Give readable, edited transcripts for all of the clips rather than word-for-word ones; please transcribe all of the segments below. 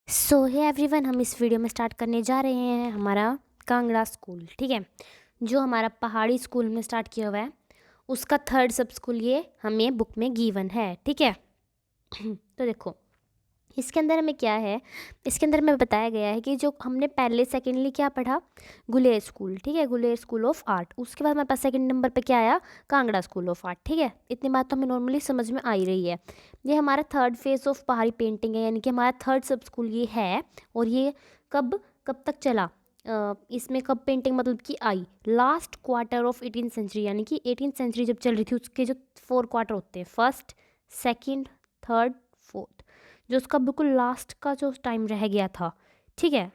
सो है एवरीवन, हम इस वीडियो में स्टार्ट करने जा रहे हैं हमारा कांगड़ा स्कूल। ठीक है, जो हमारा पहाड़ी स्कूल में स्टार्ट किया हुआ है उसका थर्ड सब स्कूल ये हमें बुक में गिवन है। ठीक है तो देखो इसके अंदर हमें क्या है, इसके अंदर हमें बताया गया है कि जो हमने पहले सेकेंडली क्या पढ़ा, गुलेर स्कूल। ठीक है, गुलेर स्कूल ऑफ आर्ट। उसके बाद हमारे पास सेकंड नंबर पे क्या आया, कांगड़ा स्कूल ऑफ आर्ट। ठीक है, इतनी बात तो हमें नॉर्मली समझ में आ ही रही है। ये हमारा थर्ड फेज ऑफ पहाड़ी पेंटिंग है, यानी कि हमारा थर्ड सब स्कूल ये है। और ये कब कब तक चला, इसमें कब पेंटिंग मतलब कि आई, last quarter of 18th century, यानी कि 18th सेंचुरी जब चल रही थी उसके जो 4 क्वार्टर होते हैं, फर्स्ट, सेकंड, थर्ड, फोर्थ, जो उसका बिल्कुल लास्ट का जो टाइम रह गया था। ठीक है,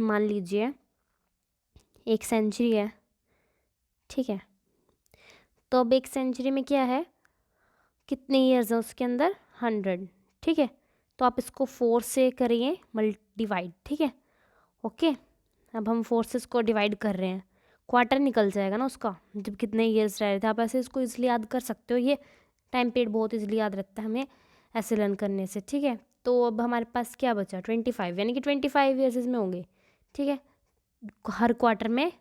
मान लीजिए 1 सेंचुरी है। ठीक है, तो अब 1 सेंचुरी में क्या है, कितने ईयर्स है उसके अंदर, 100। ठीक है, तो आप इसको 4 से करिए डिवाइड। ठीक है, ओके। अब हम फोर्सेस को डिवाइड कर रहे हैं, क्वार्टर निकल जाएगा ना उसका, जब कितने ईयर्स रह रहे थे। आप ऐसे इसको इजीली याद कर सकते हो, ये टाइम पीरियड बहुत इजीली याद रहता है हमें ऐसे लर्न करने से। ठीक है, तो अब हमारे पास क्या बचा, 25, यानी कि 25 ईयर्स इसमें होंगे। ठीक है, हर क्वार्टर में।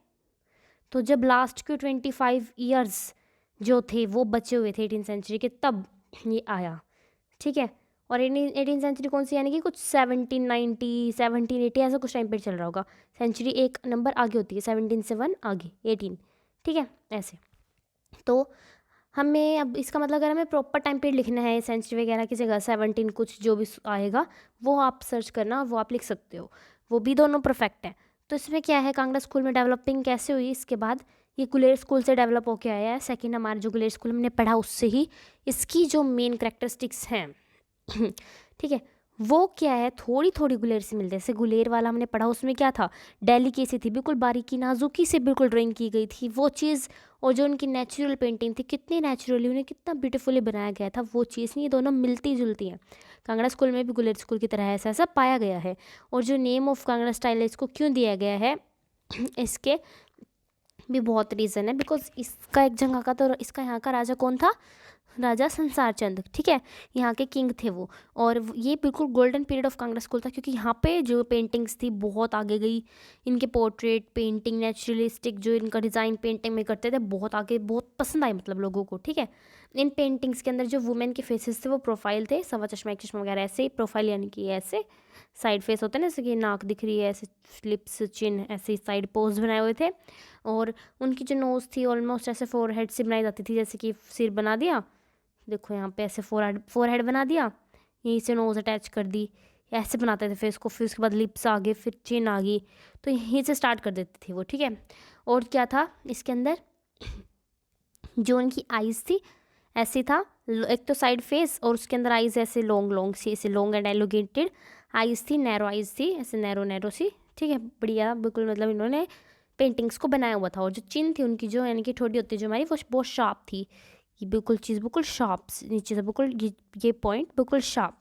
तो जब लास्ट के 25 ईयर्स जो थे वो बचे हुए थे 18th सेंचुरी के, तब ये आया। ठीक है, और 18th सेंचुरी कौन सी, यानी कि कुछ 1790 1780 ऐसा कुछ टाइम पीरियड चल रहा होगा। सेंचुरी एक नंबर आगे होती है, 17 से 1 आगे 18। ठीक है, ऐसे। तो हमें अब इसका मतलब अगर हमें प्रॉपर टाइम पीरियड लिखना है सेंचुरी वगैरह की जगह 17 कुछ जो भी आएगा वो आप सर्च करना, वो आप लिख सकते हो, वो भी दोनों परफेक्ट है। तो इसमें क्या है, कांगड़ा स्कूल में डेवलपिंग कैसे हुई, इसके बाद ये गुलेर स्कूल से डेवलप होके आया है। सेकंड, हमारा जो गुलेर स्कूल हमने पढ़ा उससे ही इसकी जो मेन करेक्टरिस्टिक्स हैं ठीक है, वो क्या है, थोड़ी थोड़ी गुलेर से मिलते हैं। जैसे गुलेर वाला हमने पढ़ा, उसमें क्या था, डेलिकेसी थी, बिल्कुल बारीकी नाजुकी से बिल्कुल ड्राइंग की गई थी वो चीज़। और जो उनकी नेचुरल पेंटिंग थी, कितनी नेचुरली उन्हें कितना ब्यूटीफुली बनाया गया था, वो चीज़ नहीं, ये दोनों मिलती जुलती हैं। कांगड़ा स्कूल में भी गुलेर स्कूल की तरह ऐसा ऐसा पाया गया है। और जो नेम ऑफ कांगड़ा स्टाइल है, इसको क्यों दिया गया है इसके भी बहुत रीज़न है। बिकॉज इसका एक जगह का, तो इसका यहाँ का राजा कौन था, राजा संसार चंद। ठीक है, यहाँ के किंग थे वो। और ये बिल्कुल golden period of Kangra school था, क्योंकि यहाँ पे जो पेंटिंग्स थी बहुत आगे गई। इनके पोर्ट्रेट पेंटिंग, नेचुरलिस्टिक जो इनका डिज़ाइन पेंटिंग में करते थे, बहुत आगे, बहुत पसंद आई मतलब लोगों को। ठीक है, इन पेंटिंग्स के अंदर जो वुमेन के फेसेस थे वो प्रोफाइल थे, सवा चश्मा एक चश्मा वगैरह, ऐसे प्रोफाइल, यानी कि ऐसे साइड फेस होते हैं ना, जैसे कि नाक दिख रही है, ऐसे लिप्स चिन ऐसे साइड पोज बनाए हुए थे। और उनकी जो नोज़ थी ऑलमोस्ट ऐसे फोरहेड से बनाई जाती थी, जैसे कि सिर बना दिया, देखो यहाँ पे ऐसे फोरहेड बना दिया, यहीं से नोज़ अटैच कर दी, ऐसे बनाते थे फेस को। फिर उसके बाद लिप्स आ गए, फिर चिन आ गई, तो यहीं से स्टार्ट कर देते थे वो। ठीक है, और क्या था इसके अंदर, जो उनकी आइज़ थी ऐसी था, एक तो साइड फेस, और उसके अंदर आइज़ ऐसे लॉन्ग लॉन्ग सी, ऐसे लॉन्ग एंड एलोगेटेड आइज़ थी, नैरो आइज़ थी, ऐसे नैरो नैरो सी। ठीक है, बढ़िया बिल्कुल, मतलब इन्होंने पेंटिंग्स को बनाया हुआ था। और जो चिन थी उनकी, जो यानी कि ठोड़ी होती है जो हमारी, वो बहुत शार्प थी। ये बिल्कुल चीज़ बिल्कुल शार्प नीचे से बिल्कुल, ये पॉइंट बिल्कुल शार्प।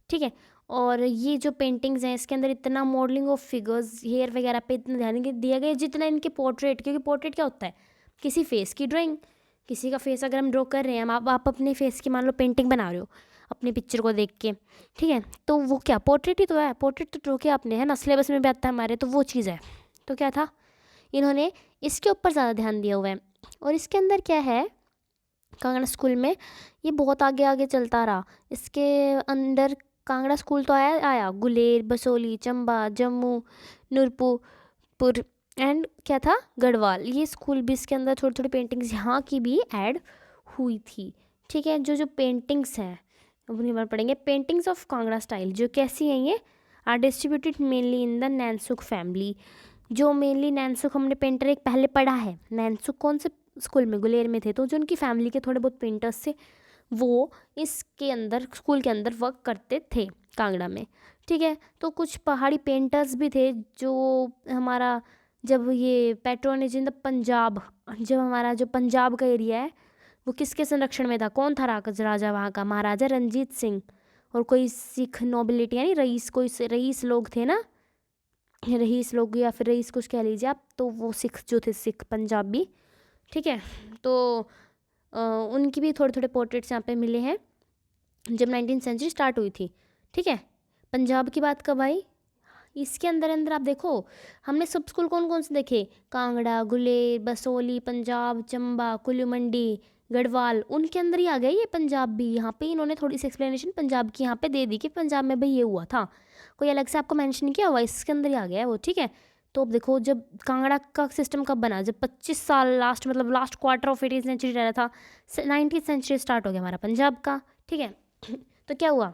ठीक है, और ये जो पेंटिंग्स हैं इसके अंदर इतना मॉडलिंग ऑफ फिगर्स, हेयर वगैरह पे इतना ध्यान दिया गया जितना इनके पोर्ट्रेट, क्योंकि पोर्ट्रेट क्या होता है, किसी फेस की ड्राइंग। किसी का फेस अगर हम ड्रॉ कर रहे हैं, आप अपने फेस की मान लो पेंटिंग बना रहे हो अपने पिक्चर को देख के। ठीक है, तो वो क्या पोर्ट्रेट ही तो है, पोर्ट्रेट तो ड्रॉ किया आपने, है ना, सिलेबस में भी आता है हमारे, तो वो चीज़ है। तो क्या था, इन्होंने इसके ऊपर ज़्यादा ध्यान दिया हुआ है। और इसके अंदर क्या है, कांगड़ा स्कूल में ये बहुत आगे आगे चलता रहा। इसके अंदर कांगड़ा स्कूल तो आया आया, गुलेर, बसोली, चंबा, जम्मू, नूरपुर एंड क्या था, गढ़वाल, ये स्कूल भी इसके अंदर थोड़ी थोड़ी पेंटिंग्स यहाँ की भी ऐड हुई थी। ठीक है, जो जो पेंटिंग्स हैं अब उन्हीं बार पढ़ेंगे। पेंटिंग्स ऑफ कांगड़ा स्टाइल जो कैसी हैं, ये are distributed mainly in the Nainsukh family. जो मेनली नैनसुख हमने पेंटर एक पहले पढ़ा है, नैनसुख कौन से स्कूल में, गुलेर में थे, तो जो उनकी फैमिली के थोड़े बहुत पेंटर्स थे वो इसके अंदर स्कूल के अंदर वर्क करते थे कांगड़ा में। ठीक है, तो कुछ पहाड़ी पेंटर्स भी थे जो हमारा, जब ये पैट्रोनेज इन द पंजाब, जब हमारा जो पंजाब का एरिया है वो किसके संरक्षण में था, कौन था राजा वहाँ का, महाराजा रंजीत सिंह। और कोई सिख नोबिलिटी यानी रईस, कोई रईस लोग थे ना, रईस लोग या फिर रईस कुछ कह लीजिए आप, तो वो सिख जो थे, सिख पंजाबी। ठीक है, तो उनकी भी थोड़े थोड़े पोर्ट्रेट्स यहाँ पे मिले हैं जब 19th सेंचुरी स्टार्ट हुई थी। ठीक है, पंजाब की बात कब आई, इसके अंदर अंदर आप देखो, हमने सब स्कूल कौन कौन से देखे, कांगड़ा, गुलेर, बसोली, पंजाब, चंबा, कुल्लू मंडी, गढ़वाल, उनके अंदर ही आ गया ये पंजाब भी। यहाँ पे इन्होंने थोड़ी सी एक्सप्लेनेशन पंजाब की यहाँ पे दे दी कि पंजाब में भाई ये हुआ था, कोई अलग से आपको मेंशन किया हुआ, इसके अंदर ही आ गया है वो, ठीक है। तो अब देखो, जब कांगड़ा का सिस्टम कब बना, जब 25 साल लास्ट, मतलब last quarter of 18th century रह रहा था, 19th सेंचुरी स्टार्ट हो गया हमारा पंजाब का, ठीक है। तो क्या हुआ,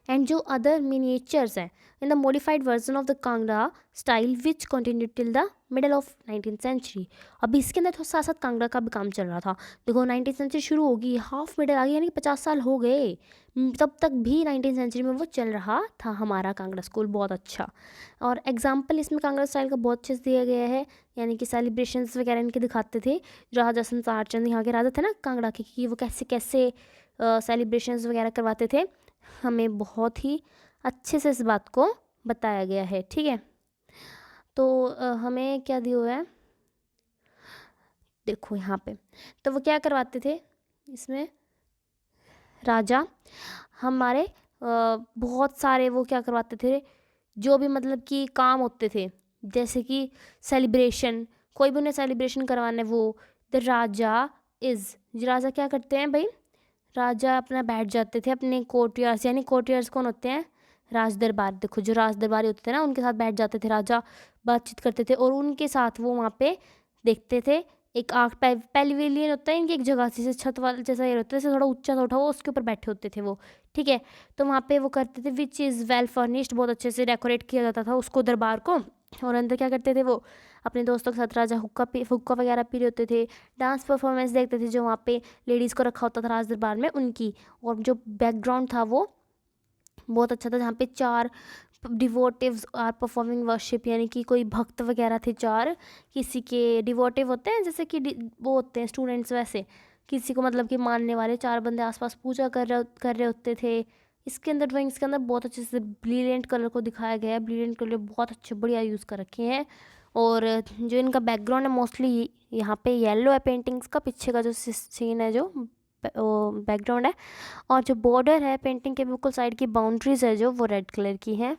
एंड जो अदर मिनिएचर्स हैं in the modified version of the Kangra style which continue till the middle of 19th century. अभी इसके अंदर तो साथ साथ कांगड़ा का भी काम चल रहा था। देखो 19th सेंचुरी शुरू होगी, हाफ मिडल आ गई, यानी कि 50 साल हो गए, तब तक भी 19th सेंचुरी में वो चल रहा था हमारा कांगड़ा स्कूल, बहुत अच्छा। और एग्जाम्पल इसमें कांगड़ा स्टाइल का बहुत अच्छे से दिया गया है, यानी कि सेलिब्रेशंस वगैरह इनके दिखाते थे। राजा संसार चंद यहाँ के राजा थे ना कांगड़ा के, कि वो कैसे कैसे सेलिब्रेशंस वगैरह करवाते थे, हमें बहुत ही अच्छे से इस बात को बताया गया है, ठीक है। तो हमें क्या दिया हुआ है, देखो यहाँ पे, तो वो क्या करवाते थे इसमें, राजा हमारे बहुत सारे वो क्या करवाते थे, जो भी मतलब कि काम होते थे, जैसे कि सेलिब्रेशन, कोई भी उन्हें सेलिब्रेशन करवाने, वो द राजा इज़, राजा क्या करते हैं भाई, राजा अपना बैठ जाते थे अपने कोर्टियर्स, यानी कोर्टियर्स कौन होते हैं, राज दरबार। देखो जो राज दरबारी होते थे ना, उनके साथ बैठ जाते थे राजा, बातचीत करते थे, और उनके साथ वो वहाँ पे देखते थे, एक आर्क पेविलियन होता है इनकी, एक जगह से छत वाला जैसा ये होता है, जैसे थोड़ा ऊंचा सा उठा हुआ, उसके ऊपर बैठे होते थे वो, ठीक है। तो वहाँ पे वो करते थे, विच इज़ वेल फर्निश्ड, बहुत अच्छे से डेकोरेट किया जाता था उसको, दरबार को। और अंदर क्या करते थे वो, अपने दोस्तों के साथ राजा हुक्का वगैरह पी रहे होते थे, डांस परफॉर्मेंस देखते थे, जो वहाँ पे लेडीज़ को रखा होता था राज दरबार में उनकी। और जो बैकग्राउंड था वो बहुत अच्छा था, जहाँ पे 4 डिवोटिव्स आर परफॉर्मिंग वर्शिप, यानी कि कोई भक्त वगैरह थे 4, किसी के डिवोटिव होते हैं जैसे कि वो होते हैं स्टूडेंट्स, वैसे किसी को मतलब कि मानने वाले 4 बंदे आसपास पूजा कर रहे होते थे। इसके अंदर ड्राइंग्स के अंदर बहुत अच्छे से ब्रिलियंट कलर को दिखाया गया है, ब्रिलियंट कलर बहुत अच्छे बढ़िया यूज़ कर रखे हैं। और जो इनका बैकग्राउंड है मोस्टली यहाँ पे येलो है पेंटिंग्स का, पीछे का जो सीन है, जो बैकग्राउंड है, और जो बॉर्डर है पेंटिंग के बिल्कुल साइड की बाउंड्रीज है जो, वो रेड कलर की है।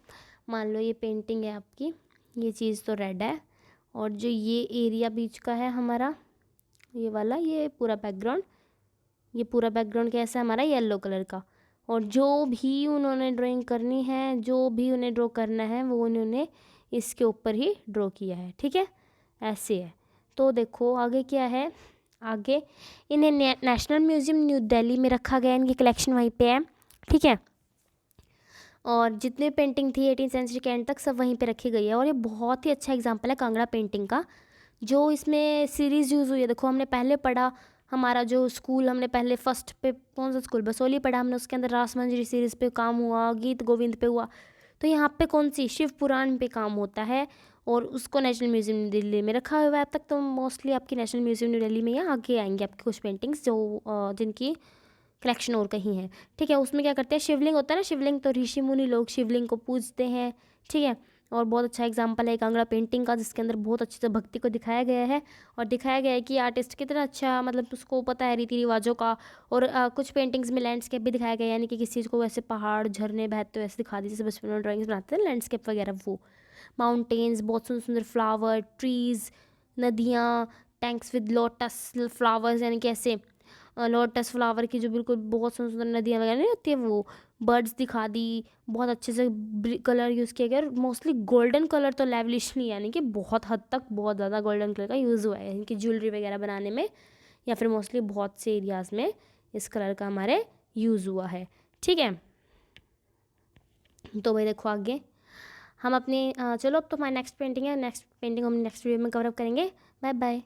मान लो ये पेंटिंग है आपकी, ये चीज़ तो रेड है, और जो ये एरिया बीच का है हमारा, ये वाला, ये पूरा बैकग्राउंड कैसा है हमारा, येलो कलर का। और जो भी उन्होंने ड्राइंग करनी है, जो भी उन्हें ड्रॉ करना है, वो उन्होंने इसके ऊपर ही ड्रॉ किया है, ठीक है, ऐसे है। तो देखो आगे क्या है, आगे इन्हें नेशनल म्यूज़ियम न्यू दिल्ली में रखा गया, इनकी कलेक्शन वहीं पे है, ठीक है। और जितने पेंटिंग थी 18th सेंचुरी के एंड तक सब वहीं पे रखी गई है। और ये बहुत ही अच्छा एग्जांपल है कांगड़ा पेंटिंग का, जो इसमें सीरीज़ यूज़ हुई है। देखो हमने पहले पढ़ा, हमारा जो स्कूल, हमने पहले फर्स्ट पे कौन सा स्कूल, बसोली पढ़ा हमने, उसके अंदर रास मंजरी सीरीज़ पे काम हुआ, गीत गोविंद पे हुआ। तो यहाँ पे कौन सी, शिव पुराण पे काम होता है, और उसको नेशनल म्यूज़ियम न्यू दिल्ली में रखा हुआ है अब तक। तो मोस्टली आपकी नेशनल म्यूज़ियम न्यू दिल्ली में, यहाँ आगे आएंगे आपकी कुछ पेंटिंग्स जो जिनकी कलेक्शन और कहीं है, ठीक है। उसमें क्या करते हैं, शिवलिंग होता है ना, शिवलिंग, तो ऋषि मुनि लोग शिवलिंग को पूजते हैं, ठीक है। और बहुत अच्छा एग्जाम्पल है कांगड़ा पेंटिंग का, जिसके अंदर बहुत अच्छे से भक्ति को दिखाया गया है, और दिखाया गया है कि आर्टिस्ट कितना अच्छा, मतलब उसको पता है रीति रिवाजों का। और कुछ पेंटिंग्स में लैंडस्केप भी दिखाया गया है, यानी कि किसी चीज़ को वैसे पहाड़ झरने बहते हुए ऐसे दिखा दी, जैसे बचपन में ड्राइंग्स बनाते हैं लैंडस्केप वगैरह, वो माउंटेन्स, बहुत सुंदर सुंदर फ्लावर, ट्रीज़, नदियाँ, टैंक्स विद लोटस फ्लावर्स, यानी कि ऐसे लोटस फ्लावर की जो बिल्कुल बहुत सुंदर सुंदर नदियाँ वगैरह नहीं होती है, वो बर्ड्स दिखा दी, बहुत अच्छे से कलर यूज़ किया गया। और मोस्टली गोल्डन कलर तो लेवलिशली, यानी कि बहुत हद तक बहुत ज़्यादा गोल्डन कलर का यूज़ हुआ है, यानी कि ज्वेलरी वगैरह बनाने में, या फिर मोस्टली बहुत से एरियाज़ में इस कलर का हमारे यूज़ हुआ है, ठीक है। तो भाई देखो आगे हम अपने चलो, अब तो हमारी नेक्स्ट पेंटिंग है, नेक्स्ट पेंटिंग हम नेक्स्ट वीडियो में कवर अप करेंगे। Bye bye.